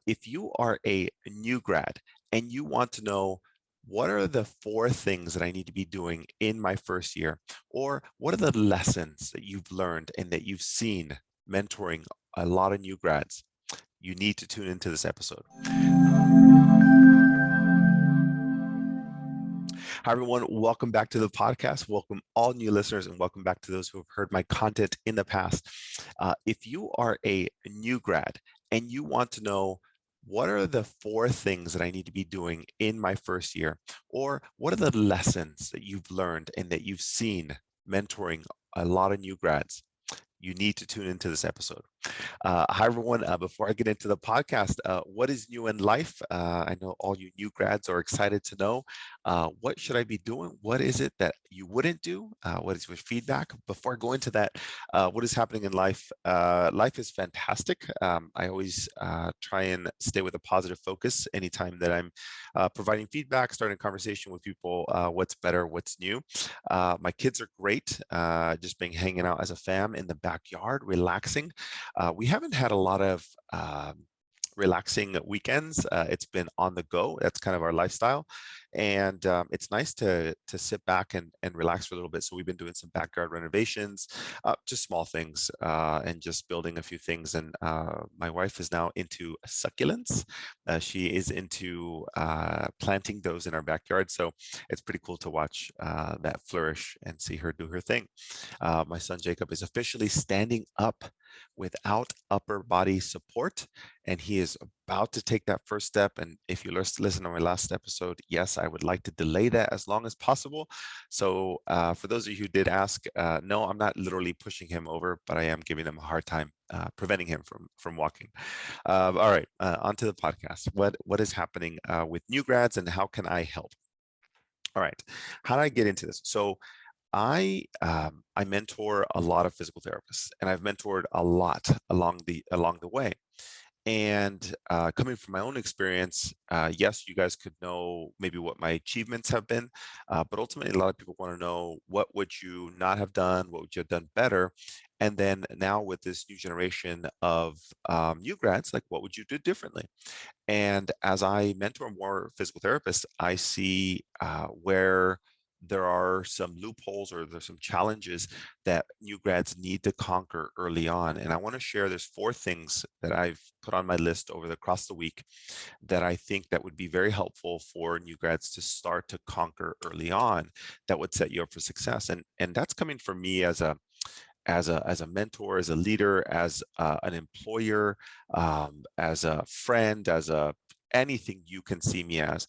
If you are a new grad and you want to know what are the 4 things that I need to be doing in my first year, or what are the lessons that you've learned and that you've seen mentoring a lot of new grads, you need to tune into this episode. Hi, everyone. Welcome back to the podcast. Welcome all new listeners, and welcome back to those who have heard my content in the past. If you are a new grad and you want to know what are the 4 things that I need to be doing in my first year, or what are the lessons that you've learned and that you've seen mentoring a lot of new grads, you need to tune into this episode. Hi, everyone. Before I get into the podcast, what is new in life? I know all you new grads are excited to know. What should I be doing? What is it that you wouldn't do? What is your feedback? Before I go into that, what is happening in life? Life is fantastic. I always try and stay with a positive focus anytime that I'm providing feedback, starting a conversation with people. What's better? What's new? My kids are great. Just been hanging out as a fam in the backyard, relaxing. We haven't had a lot of relaxing weekends. It's been on the go. That's kind of our lifestyle, and it's nice to sit back and relax for a little bit. So we've been doing some backyard renovations, just small things, and just building a few things. And my wife is now into succulents. She is into planting those in our backyard. So it's pretty cool to watch that flourish and see her do her thing. My son Jacob is officially standing up without upper body support, and he is about to take that first step. And if you listen to my last episode, yes, I would like to delay that as long as possible. So for those of you who did ask, no, I'm not literally pushing him over, but I am giving him a hard time, preventing him from walking. All right, on to the podcast. What is happening with new grads, and how can I help? All right, how do I get into this? So I mentor a lot of physical therapists, and I've mentored a lot along the way. And coming from my own experience, yes, you guys could know maybe what my achievements have been, but ultimately, a lot of people want to know what would you not have done, what would you have done better, and then now with this new generation of new grads, like what would you do differently? And as I mentor more physical therapists, I see where there are some loopholes or there's some challenges that new grads need to conquer early on. And I want to share there's 4 things that I've put on my list across the week that I think that would be very helpful for new grads to start to conquer early on, that would set you up for success. And that's coming from me as a mentor, as a leader, as an employer, as a friend, as a anything you can see me as.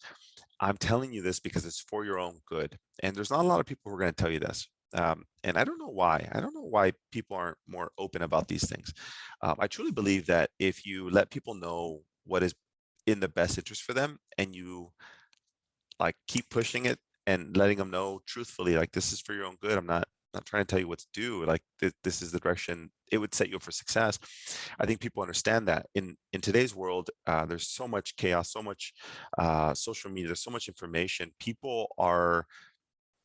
I'm telling you this because it's for your own good. And there's not a lot of people who are going to tell you this. And I don't know why. I don't know why people aren't more open about these things. I truly believe that if you let people know what is in the best interest for them, and you like keep pushing it and letting them know truthfully, like, this is for your own good. I'm not trying to tell you what to do. Like, this is the direction it would set you up for success. I think people understand that in today's world, there's so much chaos, so much social media, there's so much information.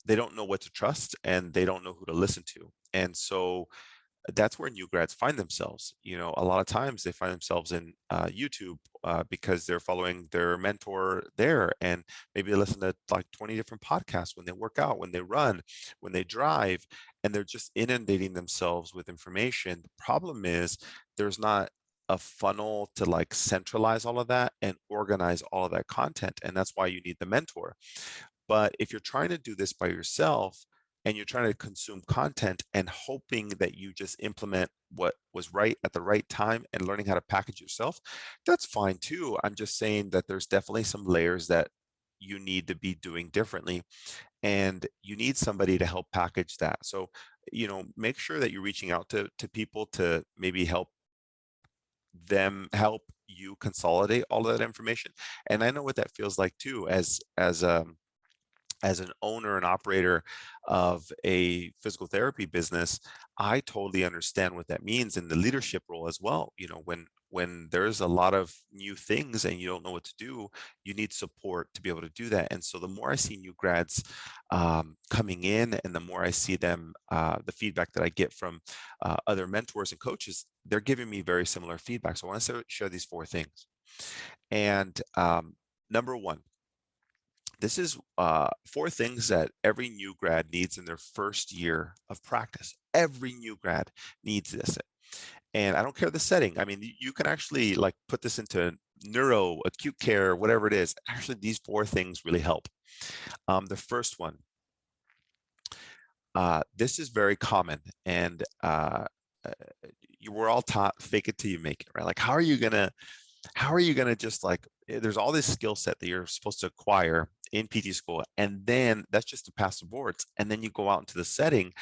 They don't know what to trust, and they don't know who to listen to. And so that's where new grads find themselves. A lot of times they find themselves in YouTube, because they're following their mentor there, and maybe they listen to like 20 different podcasts when they work out, when they run, when they drive, and they're just inundating themselves with information. The problem is there's not a funnel to like centralize all of that and organize all of that content, and that's why you need the mentor. But if you're trying to do this by yourself, and you're trying to consume content and hoping that you just implement what was right at the right time and learning how to package yourself, that's fine too. I'm just saying that there's definitely some layers that you need to be doing differently, and you need somebody to help package that. So, make sure that you're reaching out to people to maybe help you consolidate all of that information. And I know what that feels like too, as an owner and operator of a physical therapy business. I totally understand what that means in the leadership role as well. When there's a lot of new things and you don't know what to do, you need support to be able to do that. And so the more I see new grads coming in, and the more I see them, the feedback that I get from other mentors and coaches, they're giving me very similar feedback. So I want to share these 4 things. And number one, this is 4 things that every new grad needs in their first year of practice. Every new grad needs this. And I don't care the setting. I mean, you can actually like put this into neuro, acute care, whatever it is. Actually, these 4 things really help. The first one, this is very common, and you were all taught fake it till you make it, right? Like, how are you gonna just like, there's all this skill set that you're supposed to acquire in PT school, and then that's just to pass the boards, and then you go out into the setting,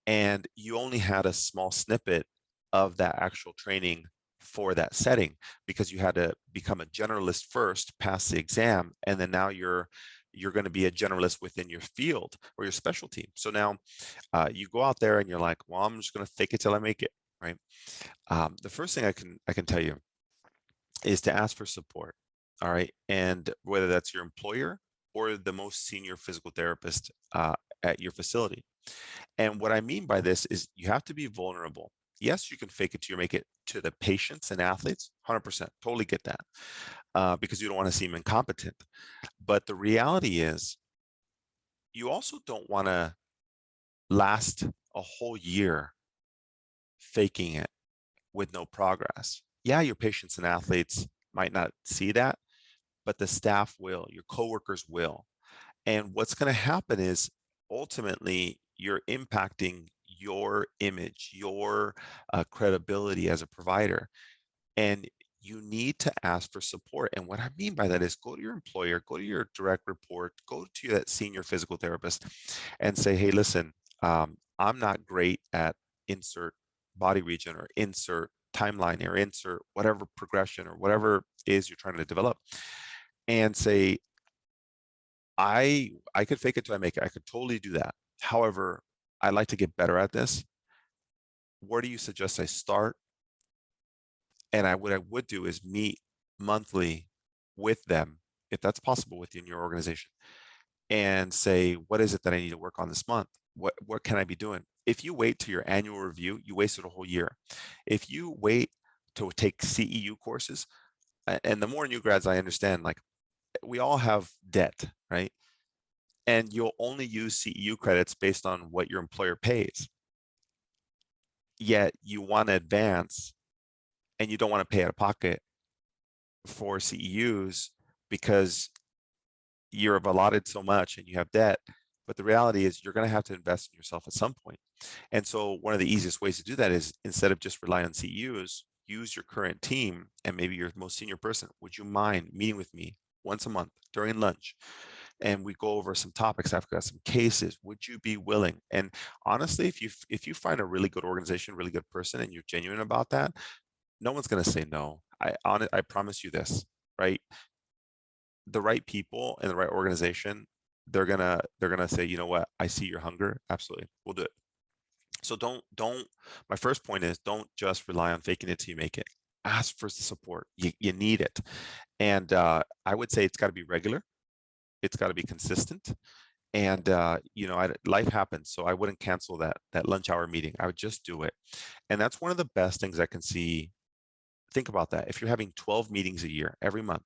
and you only had a small snippet of that actual training for that setting because you had to become a generalist first, pass the exam, and then now you're going to be a generalist within your field or your specialty. So now you go out there and you're like, well, I'm just going to fake it till I make it, right? The first thing I can tell you is to ask for support. All right. And whether that's your employer or the most senior physical therapist at your facility. And what I mean by this is you have to be vulnerable. Yes, you can fake it till you make it to the patients and athletes, 100%, totally get that, because you don't want to seem incompetent. But the reality is you also don't want to last a whole year faking it with no progress. Yeah, your patients and athletes might not see that, but the staff will, your coworkers will. And what's going to happen is ultimately you're impacting your image, your credibility as a provider. And you need to ask for support. And what I mean by that is go to your employer, go to your direct report, go to that senior physical therapist and say, hey, listen, I'm not great at insert body region or insert timeline or insert whatever progression or whatever is you're trying to develop, and say, I could fake it till I make it. I could totally do that. However, I'd like to get better at this. Where do you suggest I start? And what I would do is meet monthly with them, if that's possible within your organization, and say, what is it that I need to work on this month? What can I be doing? If you wait to your annual review, you wasted a whole year. If you wait to take CEU courses, and the more new grads I understand, like we all have debt, right? And you'll only use CEU credits based on what your employer pays. Yet you want to advance and you don't want to pay out of pocket for CEUs because you're allotted so much and you have debt. But the reality is you're going to have to invest in yourself at some point. And so one of the easiest ways to do that is, instead of just relying on CEUs, use your current team and maybe your most senior person. Would you mind meeting with me once a month during lunch? And we go over some topics. I've got some cases. Would you be willing? And honestly, if you find a really good organization, really good person, and you're genuine about that, no one's going to say no. I promise you this, right? The right people in the right organization, they're gonna say, you know what, I see your hunger. Absolutely, we'll do it. So don't. My first point is, don't just rely on faking it till you make it. Ask for the support. You need it, and I would say it's got to be regular. It's got to be consistent. And life happens, so I wouldn't cancel that lunch hour meeting. I would just do it. And that's one of the best things I can see. Think about that. If you're having 12 meetings a year every month,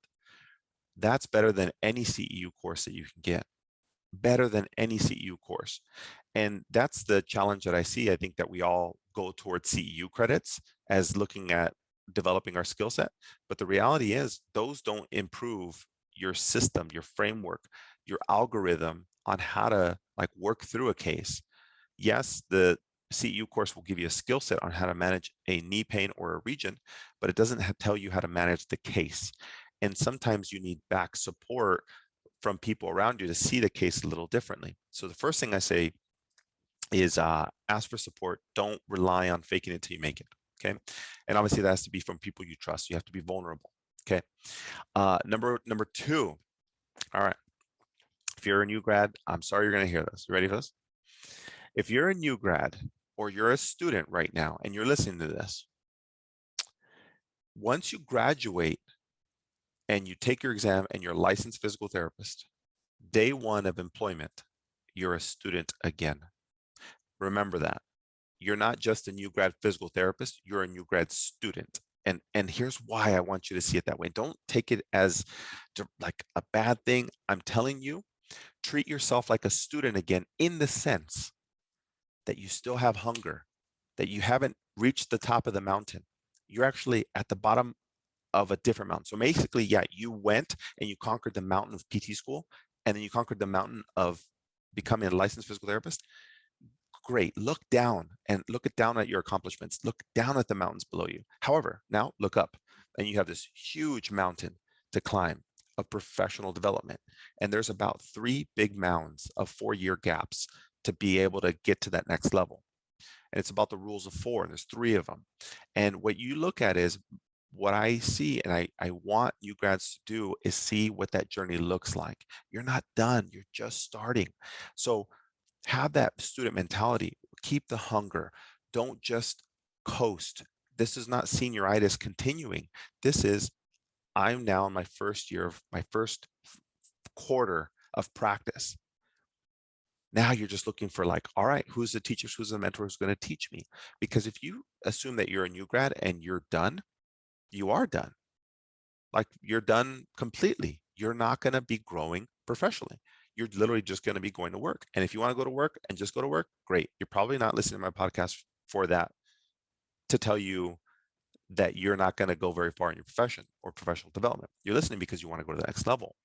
that's better than any CEU course that you can get. Better than any CEU course. And that's the challenge that I see. I think that we all go towards CEU credits as looking at developing our skill set. But the reality is those don't improve your system, your framework, your algorithm on how to like work through a case. Yes, the CEU course will give you a skill set on how to manage a knee pain or a region, but it doesn't tell you how to manage the case. And sometimes you need back support from people around you to see the case a little differently. So the first thing I say is ask for support. Don't rely on faking it till you make it. Okay. And obviously that has to be from people you trust. You have to be vulnerable. Okay. Number 2. All right. If you're a new grad, I'm sorry you're going to hear this. You ready for this? If you're a new grad or you're a student right now and you're listening to this, once you graduate and you take your exam and you're a licensed physical therapist, day 1 of employment, you're a student again. Remember that. You're not just a new grad physical therapist, you're a new grad student. And here's why I want you to see it that way. Don't take it as like a bad thing. I'm telling you, treat yourself like a student again, in the sense that you still have hunger, that you haven't reached the top of the mountain. You're actually at the bottom of a different mountain. So basically, yeah, you went and you conquered the mountain of PT school, and then you conquered the mountain of becoming a licensed physical therapist. Great. Look down and look down at your accomplishments. Look down at the mountains below you. However, now look up, and you have this huge mountain to climb of professional development. And there's about 3 big mounds of 4-year gaps to be able to get to that next level. And it's about the rules of 4, and there's 3 of them. And what you look at is what I see, and I want you grads to do, is see what that journey looks like. You're not done, you're just starting. So have that student mentality, keep the hunger. Don't just coast. This is not senioritis continuing. This is, I'm now in my first year of my first quarter of practice. Now you're just looking for like, all right, who's the teacher, who's the mentor, who's going to teach me? Because if you assume that you're a new grad and you're done, you are done. Like, you're done completely. You're not going to be growing professionally. You're literally just going to be going to work. And if you want to go to work and just go to work, great. You're probably not listening to my podcast for that, to tell you that you're not going to go very far in your profession or professional development. You're listening because you want to go to the next level.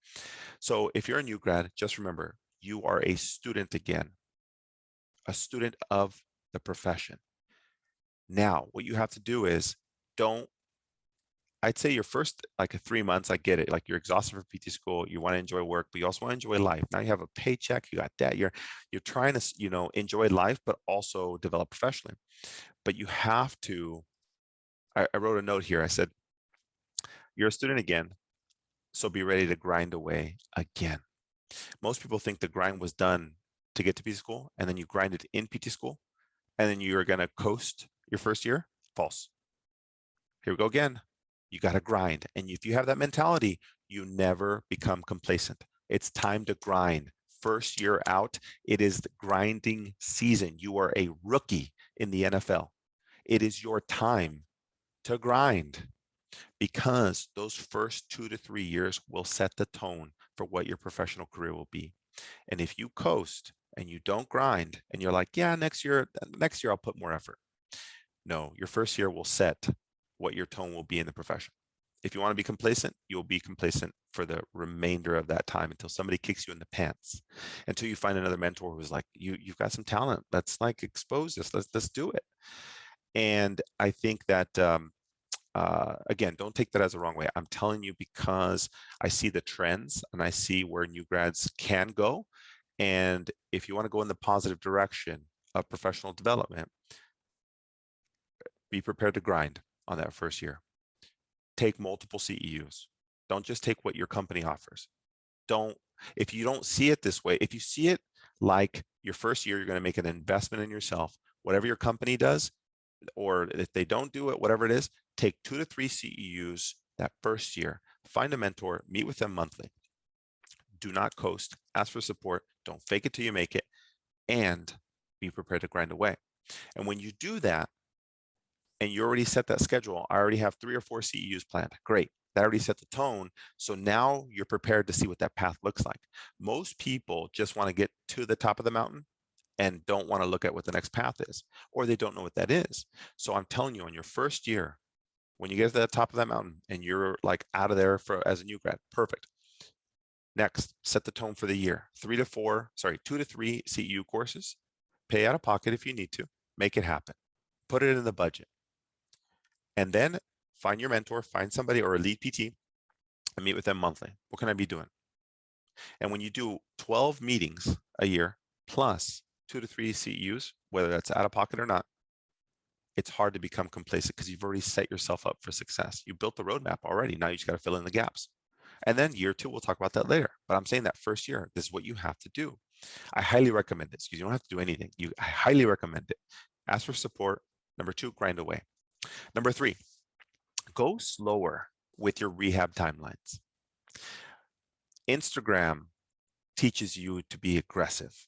So if you're a new grad, just remember, you are a student again, a student of the profession. Now, what you have to do is, I'd say your first like 3 months, I get it. Like, you're exhausted from PT school, you want to enjoy work, but you also want to enjoy life. Now you have a paycheck, you got that. You're trying to, enjoy life, but also develop professionally. But you have to, I wrote a note here. I said, you're a student again, so be ready to grind away again. Most people think the grind was done to get to PT school, and then you grinded in PT school, and then you're going to coast your first year. False. Here we go again. You got to grind. And if you have that mentality, you never become complacent. It's time to grind. First year out, it is the grinding season. You are a rookie in the NFL. It is your time to grind, because those first 2 to 3 years will set the tone for what your professional career will be. And if you coast and you don't grind and you're like, yeah, next year I'll put more effort. No, your first year will set what your tone will be in the profession. If you want to be complacent, you'll be complacent for the remainder of that time, until somebody kicks you in the pants, until you find another mentor who's like, you've got some talent. Let's like expose this. Let's do it. And I think that, again, don't take that as a wrong way. I'm telling you because I see the trends and I see where new grads can go. And if you want to go in the positive direction of professional development, be prepared to grind on that first year. Take multiple CEUs. Don't just take what your company offers. If you don't see it this way, if you see it like your first year, you're going to make an investment in yourself, whatever your company does, or if they don't do it, whatever it is, take 2 to 3 CEUs that first year. Find a mentor, meet with them monthly. Do not coast, ask for support, don't fake it till you make it, and be prepared to grind away. And when you do that, and you already set that schedule, I already have 3 or 4 CEUs planned. Great. That already set the tone. So now you're prepared to see what that path looks like. Most people just want to get to the top of the mountain and don't want to look at what the next path is, or they don't know what that is. So I'm telling you, on your first year, when you get to the top of that mountain and you're like out of there as a new grad, perfect. Next, set the tone for the year. 2 to 3 CEU courses. Pay out of pocket if you need to. Make it happen. Put it in the budget. And then find your mentor, find somebody or a lead PT, and meet with them monthly. What can I be doing? And when you do 12 meetings a year plus 2 to 3 CEUs, whether that's out of pocket or not, it's hard to become complacent because you've already set yourself up for success. You built the roadmap already. Now you just got to fill in the gaps. And then year 2, we'll talk about that later. But I'm saying that first year, this is what you have to do. I highly recommend this because you don't have to do anything. I highly recommend it. Ask for support. Number 2, grind away. Number 3, go slower with your rehab timelines. Instagram teaches you to be aggressive.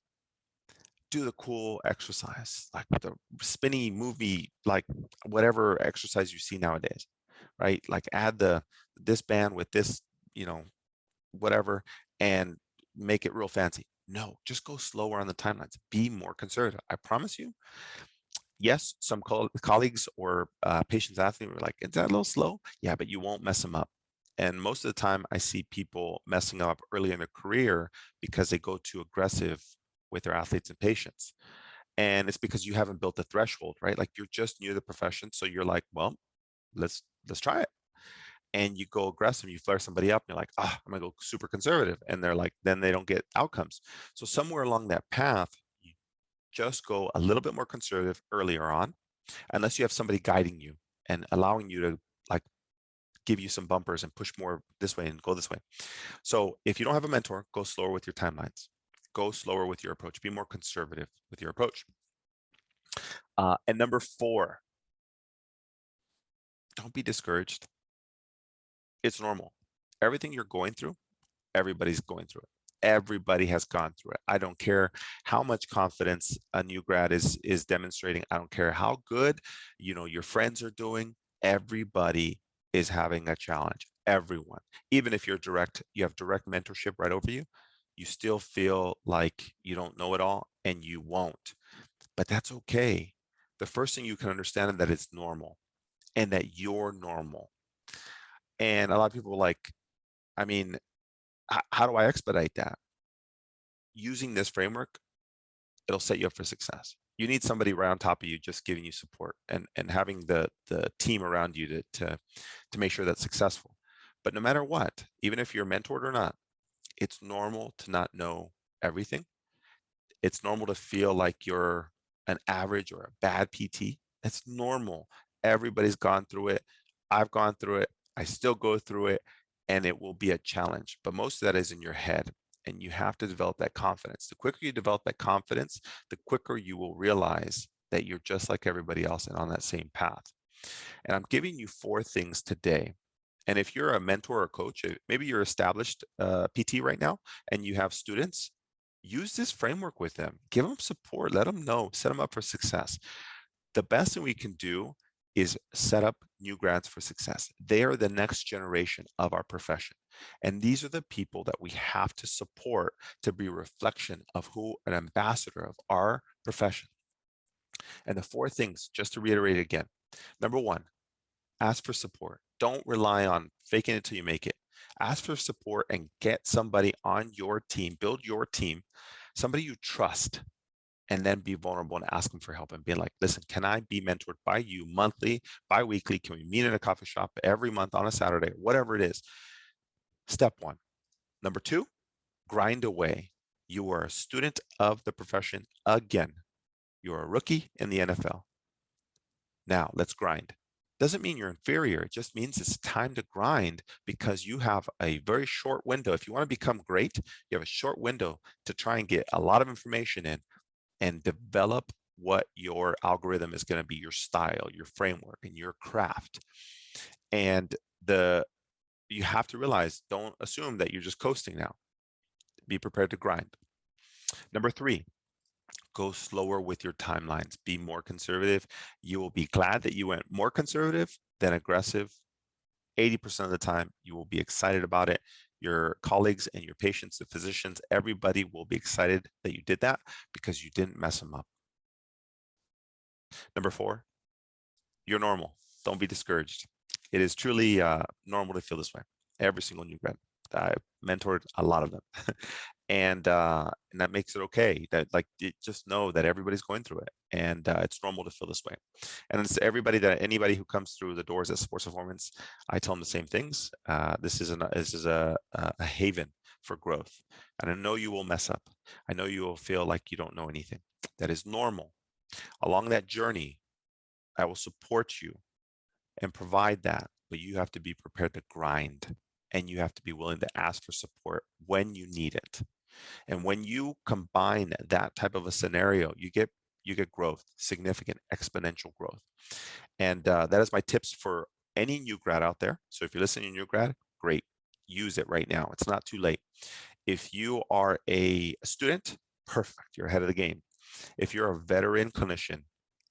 Do the cool exercise, like the spinny movie, like whatever exercise you see nowadays. right? Like add this band with this, whatever, and make it real fancy. No, just go slower on the timelines. Be more conservative. I promise you. Yes, some colleagues or patients, athletes were like, "Is that a little slow?" Yeah, but you won't mess them up. And most of the time, I see people messing up early in their career because they go too aggressive with their athletes and patients. And it's because you haven't built the threshold, right? Like you're just new to the profession, so you're like, "Well, let's try it." And you go aggressive, you flare somebody up, and you're like, I'm gonna go super conservative. And they're like, then they don't get outcomes. So somewhere along that path, you just go a little bit more conservative earlier on, unless you have somebody guiding you and allowing you to like give you some bumpers and push more this way and go this way. So if you don't have a mentor, go slower with your timelines. Go slower with your approach. Be more conservative with your approach. And number 4, don't be discouraged. It's normal. Everything you're going through, everybody's going through it. Everybody has gone through it. I don't care how much confidence a new grad is demonstrating. I don't care how good, your friends are doing. Everybody is having a challenge. Everyone. Even if you have direct mentorship right over you, you still feel like you don't know it all, and you won't. But that's okay. The first thing you can understand is that it's normal and that you're normal. And a lot of people are like, I mean, how do I expedite that? Using this framework, it'll set you up for success. You need somebody right on top of you, just giving you support and having the team around you to make sure that's successful. But no matter what, even if you're mentored or not, it's normal to not know everything. It's normal to feel like you're an average or a bad PT. It's normal. Everybody's gone through it. I've gone through it. I still go through it, and it will be a challenge. But most of that is in your head, and you have to develop that confidence. The quicker you develop that confidence, the quicker you will realize that you're just like everybody else and on that same path. And I'm giving you 4 things today. And if you're a mentor or coach, maybe you're established PT right now and you have students, use this framework with them. Give them support. Let them know. Set them up for success. The best thing we can do is set up new grads for success. They are the next generation of our profession. And these are the people that we have to support to be a reflection of who an ambassador of our profession. And the 4 things, just to reiterate again. Number 1, ask for support. Don't rely on faking it till you make it. Ask for support and get somebody on your team, build your team, somebody you trust, and then be vulnerable and ask them for help and be like, listen, can I be mentored by you monthly, bi-weekly? Can we meet in a coffee shop every month on a Saturday, whatever it is? Step 1. Number 2, grind away. You are a student of the profession again. You're a rookie in the NFL. Now let's grind. Doesn't mean you're inferior. It just means it's time to grind because you have a very short window. If you want to become great, you have a short window to try and get a lot of information in and develop what your algorithm is going to be, your style, your framework, and your craft. And you have to realize, don't assume that you're just coasting now. Be prepared to grind. Number 3, go slower with your timelines. Be more conservative. You will be glad that you went more conservative than aggressive. 80% of the time, you will be excited about it. Your colleagues and your patients, the physicians, everybody will be excited that you did that because you didn't mess them up. Number 4, you're normal. Don't be discouraged. It is truly normal to feel this way. Every single new grad. I mentored a lot of them. And that makes it okay. That just know that everybody's going through it, and it's normal to feel this way. And it's anybody who comes through the doors at Sports Performance, I tell them the same things. This is a haven for growth, and I know you will mess up. I know you will feel like you don't know anything. That is normal. Along that journey, I will support you and provide that, but you have to be prepared to grind, and you have to be willing to ask for support when you need it. And when you combine that type of a scenario, you get growth, significant exponential growth. And that is my tips for any new grad out there. So if you're listening to new grad, great, use it right now. It's not too late. If you are a student, perfect, you're ahead of the game. If you're a veteran clinician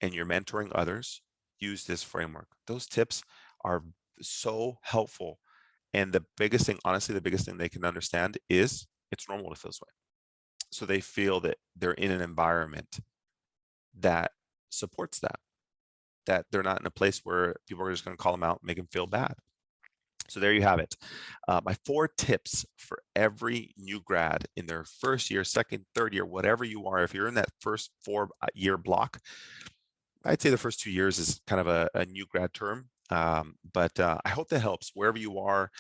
and you're mentoring others, use this framework. Those tips are so helpful. And the biggest thing, honestly, the biggest thing they can understand is it's normal to feel this way. So they feel that they're in an environment that supports that, that they're not in a place where people are just going to call them out, make them feel bad. So there you have it. My 4 tips for every new grad in their first year, second, third year, whatever you are. If you're in that first 4-year block, I'd say the first 2 years is kind of a new grad term. But I hope that helps wherever you are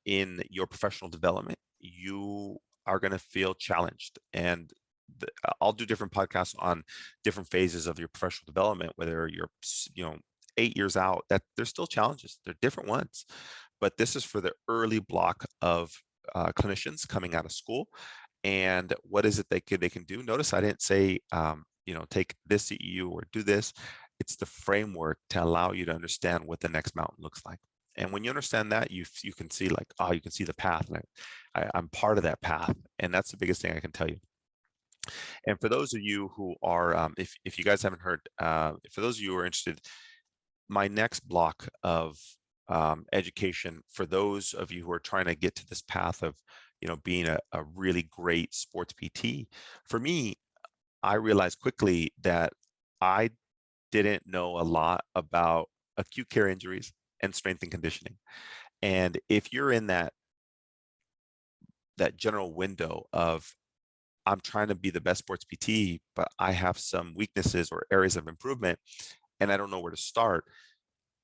in your professional development. You are going to feel challenged, and I'll do different podcasts on different phases of your professional development, whether you're 8 years out, that there's still challenges. They're different ones, but this is for the early block of clinicians coming out of school. And what is it they can do? Notice I didn't say take this CEU or do this. It's the framework to allow you to understand what the next mountain looks like. And when you understand that, you can see like, oh, you can see the path, and I'm part of that path. And that's the biggest thing I can tell you. And for those of you who are, if you guys haven't heard, for those of you who are interested, my next block of education for those of you who are trying to get to this path of being a really great sports PT, for me, I realized quickly that I didn't know a lot about acute care injuries and strength and conditioning. And if you're in that general window of I'm trying to be the best sports PT, but I have some weaknesses or areas of improvement, and I don't know where to start,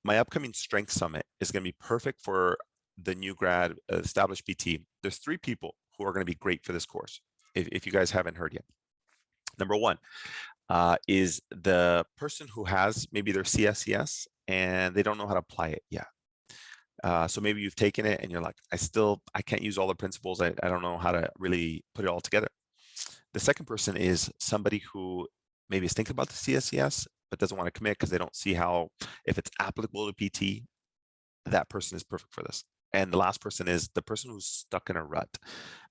my upcoming strength summit is going to be perfect for the new grad established PT. There's 3 people who are going to be great for this course, if you guys haven't heard yet. Number 1 is the person who has maybe their CSCS and they don't know how to apply it yet. So maybe you've taken it and you're like, I can't use all the principles. I don't know how to really put it all together. The second person is somebody who maybe is thinking about the CSCS, but doesn't want to commit because they don't see how, if it's applicable to PT, that person is perfect for this. And the last person is the person who's stuck in a rut.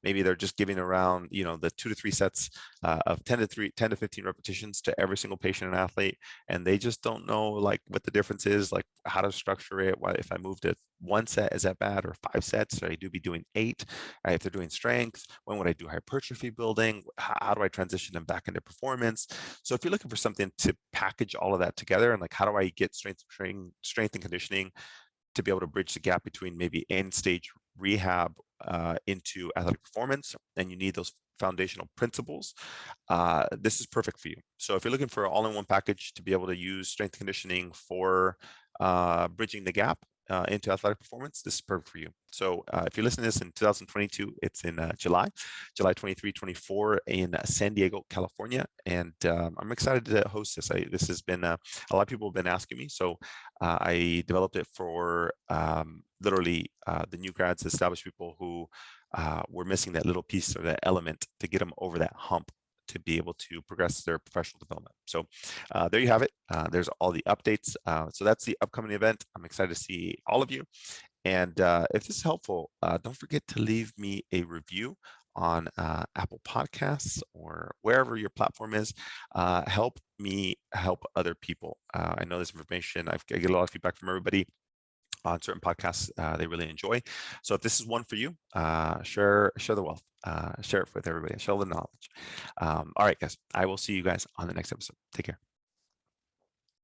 Maybe they're just giving around, the 2 to 3 sets of 10 to 15 repetitions to every single patient and athlete, and they just don't know like what the difference is, like how to structure it. Why, if I moved it 1 set, is that bad? Or 5 sets? Should I be doing 8? If they're doing strength, when would I do hypertrophy building? How do I transition them back into performance? So if you're looking for something to package all of that together, and like how do I get strength and conditioning to be able to bridge the gap between maybe end stage rehab into athletic performance, and you need those foundational principles, this is perfect for you. So if you're looking for an all-in-one package to be able to use strength conditioning for bridging the gap into athletic performance, this is perfect for you. So if you're listening to this in 2022, it's in July 23, 24 in San Diego, California. And I'm excited to host this. This has been, a lot of people have been asking me. So I developed it for literally the new grads, established people who were missing that little piece or that element to get them over that hump to be able to progress their professional development. So there you have it. There's all the updates. So that's the upcoming event. I'm excited to see all of you. And if this is helpful, don't forget to leave me a review on Apple Podcasts or wherever your platform is. Help me help other people. I know this information, I get a lot of feedback from everybody on certain podcasts they really enjoy. So if this is one for you, share the wealth, share it with everybody, share the knowledge. All right, guys, I will see you guys on the next episode. Take care.